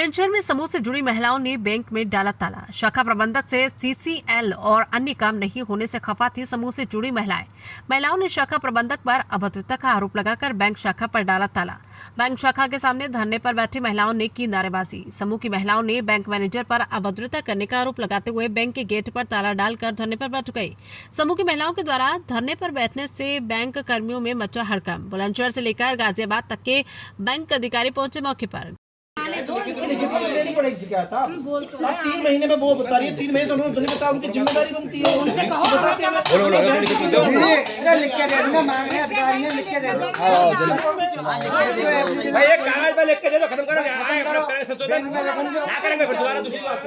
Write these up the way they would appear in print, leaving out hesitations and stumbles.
बुलंदशहर में समूह से जुड़ी महिलाओं ने बैंक में डाला ताला। शाखा प्रबंधक से सीसीएल और अन्य काम नहीं होने से खफा थी समूह से जुड़ी महिलाओं ने शाखा प्रबंधक पर अभद्रता का आरोप लगाकर बैंक शाखा पर डाला ताला। बैंक शाखा के सामने धरने पर बैठी महिलाओं ने की नारेबाजी। समूह की महिलाओं ने बैंक मैनेजर पर अभद्रता करने का आरोप लगाते हुए बैंक के गेट पर ताला डालकर धरने पर बैठ गई। समूह की महिलाओं के द्वारा धरने पर बैठने से बैंक कर्मियों में मचा हड़कंप। बुलंदशहर से लेकर गाजियाबाद तक के बैंक अधिकारी पहुंचे मौके पर। लेनी पड़ेगी शिकायत। आप 3 महीने में वो बता रही है, 3 महीने से उन्होंने नहीं बताया, उनकी जिम्मेदारी बनती है। उनसे कहो बताते हैं। लिख के दे दो, मांग रहे अधिकारी ने लिख के दे दो। भाई एक कागज पे लिख के दे दो, खत्म करो। ना करेंगे फिर दोबारा दूसरी बात।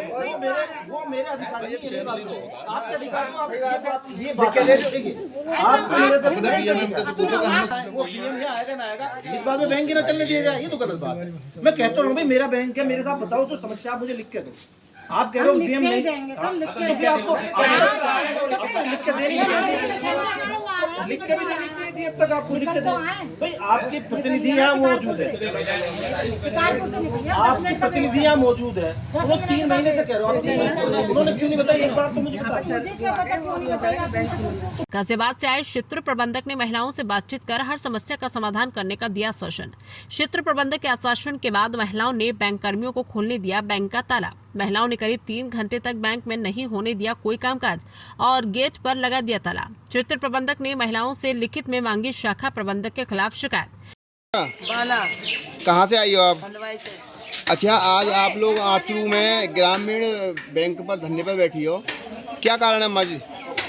वो मेरे अधिकारी है, आपके अधिकारी को ये बात के दे दो। आप मेरे से अपने वो पीएम या आएगा ना आएगा, इस बात में बैंक ही ना चलने दिया जाए, ये तो गलत बात है। मैं कहता हूँ भाई मेरा बैंक है, मेरे साथ बताओ तो समस्या आप मुझे लिख के दो। आप कह रहे हो पीएम नहीं देंगे सर, लिख के आपको लिख के देनी चाहिए, लिख के भी देनी चाहिए थी। अब तक आपको लिख के भाई आपके प्रतिनिधि यहाँ मौजूद है, आपकी प्रतिनिधि यहाँ मौजूद है। वो 3 महीने से कह रहे हो, उन्होंने क्यों नहीं बताया एक बात तो मुझे बता। गाजियाबाद से आए क्षेत्र प्रबंधक ने महिलाओं से बातचीत कर हर समस्या का समाधान करने का दिया आश्वासन। क्षेत्र प्रबंधक के आश्वासन के बाद महिलाओं ने बैंक कर्मियों को खोलने दिया बैंक का ताला। महिलाओं ने करीब 3 घंटे तक बैंक में नहीं होने दिया कोई कामकाज और गेट पर लगा दिया ताला। क्षेत्र प्रबंधक ने महिलाओं से लिखित में मांगी शाखा प्रबंधक के खिलाफ शिकायत। कहाँ से आई हो आप? अच्छा, आज आप लोग आचरू में ग्रामीण बैंक पर धरने पर बैठी हो, क्या कारण है? मज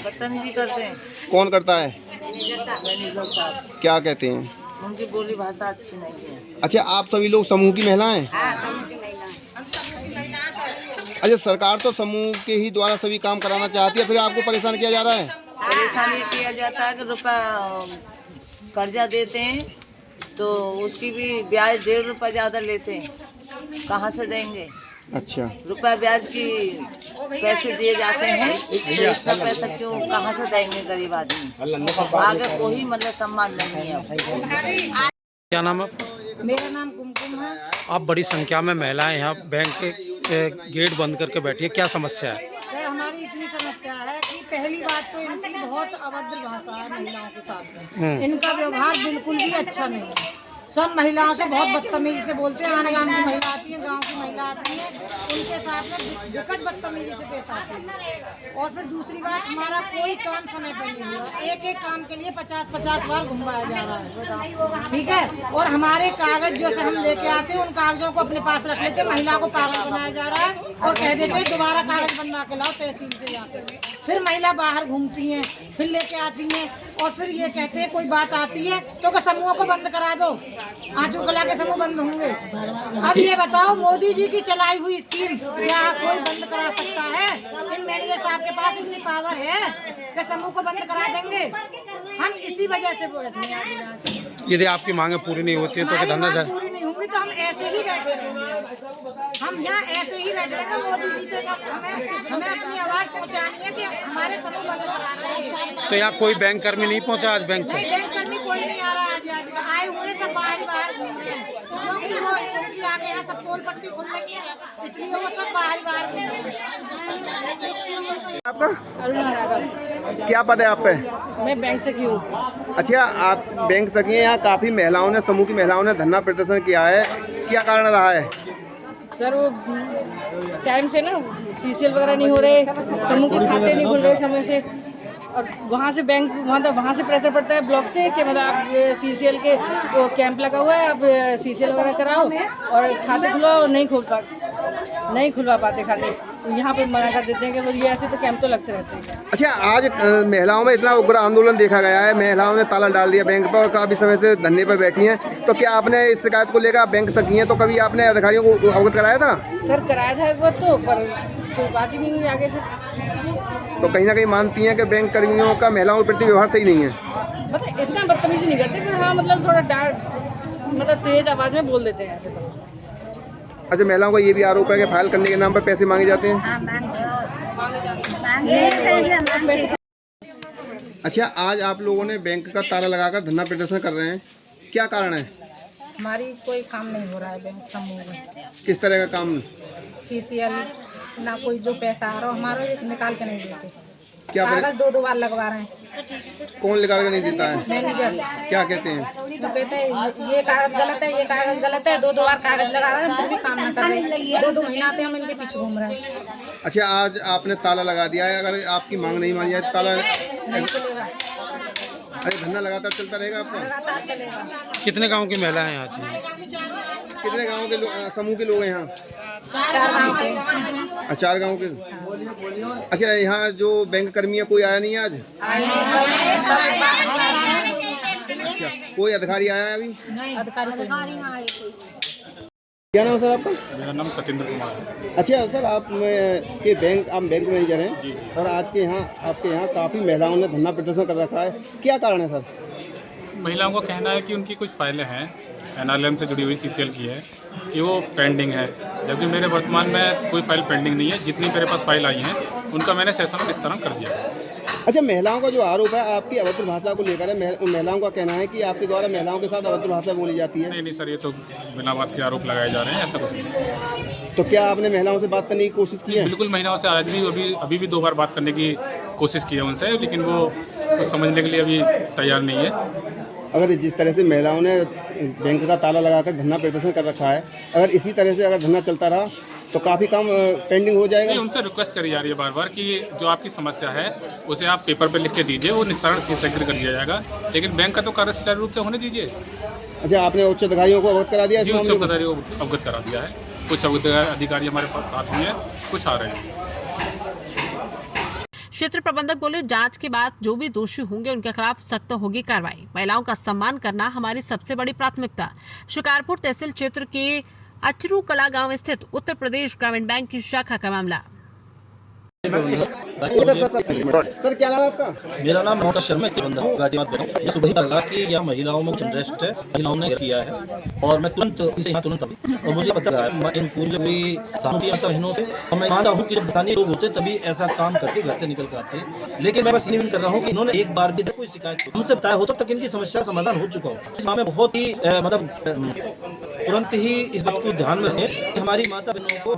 बदतमीजी करते हैं। कौन करता है? मैनेजर साहब। क्या कहते हैं? उनकी बोली भाषा अच्छी नहीं है। अच्छा, आप सभी लोग समूह की महिलाएं? अच्छा, सरकार तो समूह के ही द्वारा सभी काम कराना चाहती है, फिर आपको परेशान किया जा रहा है? परेशान ये किया जाता है कि रुपया कर्जा देते हैं तो उसकी भी ब्याज 1.5 रुपया ज़्यादा लेते हैं, कहाँ से देंगे? अच्छा, रुपया ब्याज की पैसे दिए जाते हैं तो इसका पैसा क्यों कहाँ से देंगे गरीब आदमी? आगे कोई मतलब सम्मान नहीं है। क्या नाम है? मेरा नाम कुमकुम है। आप बड़ी संख्या में महिलाएं यहाँ बैंक के गेट बंद करके बैठी है, क्या समस्या है? सर हमारी इतनी समस्या है कि पहली बात तो इनकी बहुत अभद्र भाषा है महिलाओं के साथ में। इनका व्यवहार बिल्कुल भी अच्छा नहीं है। सब महिलाओं से बहुत बदतमीजी से बोलते हैं। आने गाँव की महिला आती है, गांव की महिला आती है, उनके साथ में विकट बदतमीजी से पेश आती है। और फिर दूसरी बात, हमारा कोई काम समय पर नहीं हुआ। एक एक काम के लिए 50-50 बार घुमाया जा रहा है, ठीक है। और हमारे कागज जो से हम लेके आते हैं उन कागजों को अपने पास रख लेते हैं। महिला को पागल बनाया जा रहा है और कह देते हैं दोबारा कागज बनवा के लाओ तहसील से जाकर। फिर महिला बाहर घूमती हैं, फिर लेके आती हैं और फिर ये कहते हैं कोई बात आती है तो समूहों को बंद करा दो, आंचू कला के समूह बंद होंगे। अब ये बताओ, मोदी जी की चलाई हुई स्कीम क्या कोई बंद करा सकता है? इन मैनेजर साहब के पास इतनी पावर है कि समूह को बंद करा देंगे। हम इसी वजह से बैठे हैं। यदि आपकी मांगे पूरी नहीं होती है तो धंधा पूरी नहीं होंगी तो हम ऐसे ही बैठे रहेंगे। हम यहाँ ऐसे ही बैठे रहेंगे। मोदी जी तक हमें अपनी आवाज पहुँचानी है कि हमारे समूह बंद कराना है। तो यहाँ कोई बैंक कर्मी नहीं पहुँचा आज बैंक नहीं, में? बैंक कर्मी कोई नहीं आ रहा। आज आए हुए सब बाहर घूम रहे हैं क्योंकि वो उनकी आगे यहाँ सब पोल पट्टी खुल रही है, इसलिए वो सब बाहर घूम रहे हैं। आपका अरुणा राघव। क्या पद है आप पे? मैं बैंक से की हूँ। अच्छा, आप बैंक सखी हैं, यहाँ काफी महिलाओं ने, समूह की महिलाओं ने धरना प्रदर्शन किया है, क्या कारण रहा है? सर वो टाइम से ना सीसीएल वगैरह नहीं हो रहे, समूह के खाते नहीं खुल रहे समय से, और वहाँ से बैंक वहाँ से प्रेशर पड़ता है ब्लॉक से कि मतलब आप सीसीएल के वो कैंप लगा हुआ है, आप सीसीएल वगैरह कराओ और खाते खुलवाओ, नहीं खुलवा पाते खाते, तो यहाँ पे मना कर देते हैं कि ये ऐसे तो कैंप तो लगते रहते हैं। अच्छा, आज महिलाओं में इतना उग्र आंदोलन देखा गया है, महिलाओं ने ताला डाल दिया बैंक पर और काफी समय से धरने पर बैठी हैं, तो क्या आपने इस शिकायत को लेकर बैंक सकी हैं तो कभी आपने अधिकारियों को अवगत कराया था? सर कराया था वो तो, पर कोई बात ही नहीं आगे से। तो कहीं ना कहीं मानती हैं कि बैंक कर्मियों का महिलाओं के प्रति व्यवहार सही नहीं है? मतलब इतना बदतमीजी नहीं करते, फिर हाँ मतलब थोड़ा मतलब तेज आवाज में बोल देते हैं ऐसे तो। अच्छा, महिलाओं का ये भी आरोप है कि फाइल करने के नाम पर पैसे मांगे जाते हैं? अच्छा, आज आप लोगों ने बैंक का ताला लगाकर धरना प्रदर्शन कर रहे हैं, क्या कारण है? हमारी कोई काम नहीं हो रहा है बैंक समूह में। किस तरह का काम? सीसीएल ना कोई जो पैसा आ रहा हमारा ये निकाल के नहीं देते। क्या कागज दो बार लगवा रहे हैं। कौन निकाल के नहीं देता है? मैनेजर। क्या कहते हैं? वो कहते हैं ये कागज गलत है, ये कागज गलत है, दो बार कागज लगा रहे हैं फिर भी काम ना कर रहे। 2 महीना से हम इनके पीछे घूम रहे हैं। अच्छा, आज आपने ताला लगा दिया है, अगर आपकी मांग नहीं मानी जाए ताला नहीं चलेगा, अरे धरना लगातार चलता रहेगा आपका? लगातार चलेगा। कितने गांव की महिला हैं आज? कितने गांव के समूह के लोग हैं यहाँ? 4 गाँव के। 4 गाँव के। अच्छा, यहाँ जो बैंक कर्मी है कोई आया नहीं है आज? अच्छा, कोई अधिकारी आया है अभी? क्या नाम है सर आपका? मेरा नाम सत्येंद्र कुमार है। अच्छा सर, आप बैंक मैनेजर हैं। जी जी। और आज के यहाँ आपके यहाँ काफ़ी महिलाओं ने धरना प्रदर्शन कर रखा है, क्या कारण है सर? महिलाओं का कहना है कि उनकी कुछ फाइलें हैं NRLM से जुड़ी हुई CCL की है कि वो पेंडिंग है, जबकि मेरे वर्तमान में कोई फाइल पेंडिंग नहीं है। जितनी मेरे पास फाइल आई हैं उनका मैंने सेशन में विस्तारण कर दिया है। अच्छा, महिलाओं का जो आरोप है आपकी अभद्र भाषा को लेकर है, उन महिलाओं का कहना है कि आपके द्वारा महिलाओं के साथ अभद्र भाषा बोली जाती है। नहीं सर, ये तो बिना बात के आरोप लगाए जा रहे हैं, ऐसा कुछ नहीं। तो क्या आपने महिलाओं से बात करने की कोशिश की है? बिल्कुल, महिलाओं से आज भी अभी भी 2 बार बात करने की कोशिश की है उनसे, लेकिन वो कुछ समझने के लिए अभी तैयार नहीं है। अगर जिस तरह से महिलाओं ने बैंक का ताला लगाकर धरना प्रदर्शन कर रखा है, अगर इसी तरह से अगर धरना चलता रहा तो काफ़ी काम पेंडिंग हो जाएगा। नहीं, उनसे रिक्वेस्ट करी जा रही है बार बार कि जो आपकी समस्या है उसे आप पेपर पे लिख के दीजिए, वो निस्तारण शीघ्र कर दिया जाएगा, लेकिन बैंक का तो कार्य सुचारू रूप से होने दीजिए। अच्छा, आपने उच्च अधिकारियों को अवगत करा दिया? जी, उच्च अधिकारियों को अवगत करा दिया है। कुछ अधिकारी हमारे पास साथ हुए हैं, कुछ आ रहे हैं। क्षेत्र प्रबंधक बोले, जांच के बाद जो भी दोषी होंगे उनके खिलाफ सख्त होगी कार्रवाई। महिलाओं का सम्मान करना हमारी सबसे बड़ी प्राथमिकता। शिकारपुर तहसील क्षेत्र के अचरू कला गांव स्थित उत्तर प्रदेश ग्रामीण बैंक की शाखा का मामला। सर, क्या नाम है आपका? मेरा नाम मोहम्मद शर्मा प्रबंधक गाजियाबाद में हूं। ये सुबह ही लगा कि यह महिलाओं में कुछ इंटरेस्ट है, महिलाओं ने किया है और मैं तुरंत और मुझे पता है इन पूरी भी सामूहिक बहनों से, और मैं मानता हूँ कि जब बताने लोग होते तभी ऐसा काम करके घर से निकल कर आते हैं। लेकिन मैं बस ये कर रहा हूँ कि इन्होंने एक बार भी कोई शिकायत हमसे बताया हो तब तक इनकी समस्या समाधान हो चुका हो। इस मामले में बहुत ही तुरंत ही इस बात को ध्यान में रखें कि हमारी माता बहनों को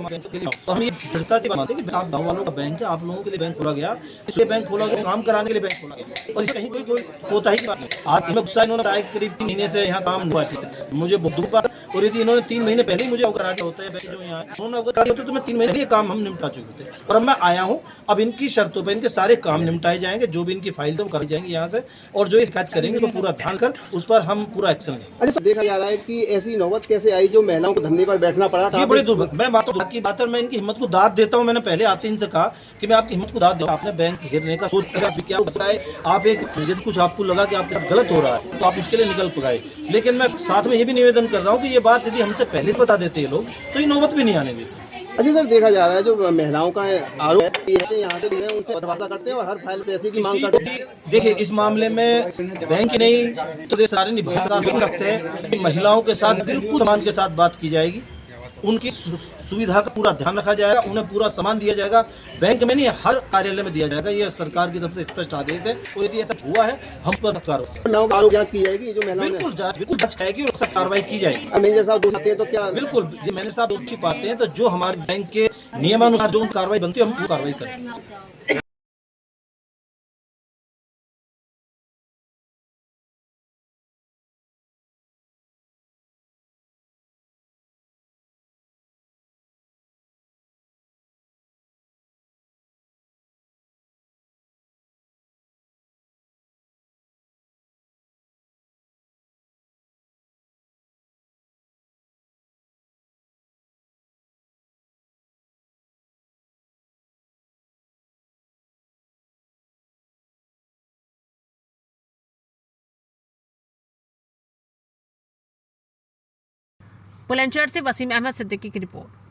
तो हम ये दृढ़ता से मानते हैं कि आप गाँव वालों का बैंक है, आप लोगों के लिए बैंक खोला गया, इसलिए बैंक खोला गया, काम कराने के लिए बैंक खोला गया, और इसमें कहीं कोई होता ही की बात नहीं। आज इनमें गुस्सा इन्होंने बताया करीब 3 महीने से यहाँ काम हुआ है, मुझे दुख पर, और यदि इन्होंने 3 महीने पहले ही मुझे अवगत करा दिया होता है बैंक जो यहाँ उन्होंने अवगत करा दिया होता तो मैं 3 महीने ये काम हम निपटा चुके थे, और अब मैं आया हूँ। अब इनकी शर्तों पर इनके सारे काम निपटाए जाएंगे, जो भी इनकी फाइल तो कराई जाएंगी यहाँ से, और जो शिकायत करेंगे वो पूरा ध्यान कर उस पर हम पूरा एक्शन लेंगे। अच्छा, देखा जा रहा है कि ऐसी नौबत कैसे आई जो महिलाओं को धरने पर बैठना पड़ा? जी, बड़ी दुर्भाग्य। मैं बातों की बात मैं इनकी हिम्मत को दाद देता हूँ। मैंने पहले आते इनसे कहा कि मैं आपकी हिम्मत को दाद दूँ, आपने बैंक घेरने का सोच क्या है, आप एक यदि कुछ आपको लगा कि आपके साथ गलत हो रहा है तो आप उसके लिए निकल पाए। लेकिन मैं साथ में ये भी निवेदन कर रहा हूँ कि ये बात यदि हमसे पहले से बता देते ये लोग तो ये नौबत भी नहीं आने देते। अच्छा सर, देखा जा रहा है जो महिलाओं का आरोप है यहाँ के लिए उनसे बदमाशी करते हैं और हर फाइल पैसे की मांग करते हैं। देखिए, इस मामले में बैंक ही नहीं तो सारे निभाषा मिल सकते हैं कि महिलाओं के साथ बिल्कुल सम्मान के साथ बात की जाएगी, उनकी सुविधा का पूरा ध्यान रखा जाएगा, उन्हें पूरा सामान दिया जाएगा। बैंक में नहीं, हर कार्यालय में दिया जाएगा। ये सरकार की तरफ से स्पष्ट आदेश है, और यदि ऐसा हुआ है हम पर आरोप जांच की जाएगी जो महिलाओं बिल्कुल जांच जाएगी और सब कार्रवाई की जाएगी। मैनेजर साहब दोषी हैं तो क्या? बिल्कुल, मैंने साहब दोषी पाते हैं तो जो हमारे बैंक के नियमानुसार जो कार्रवाई बनती है हम वो कार्रवाई करेंगे। बुलंदशहर से वसीम अहमद सिद्दीकी की रिपोर्ट।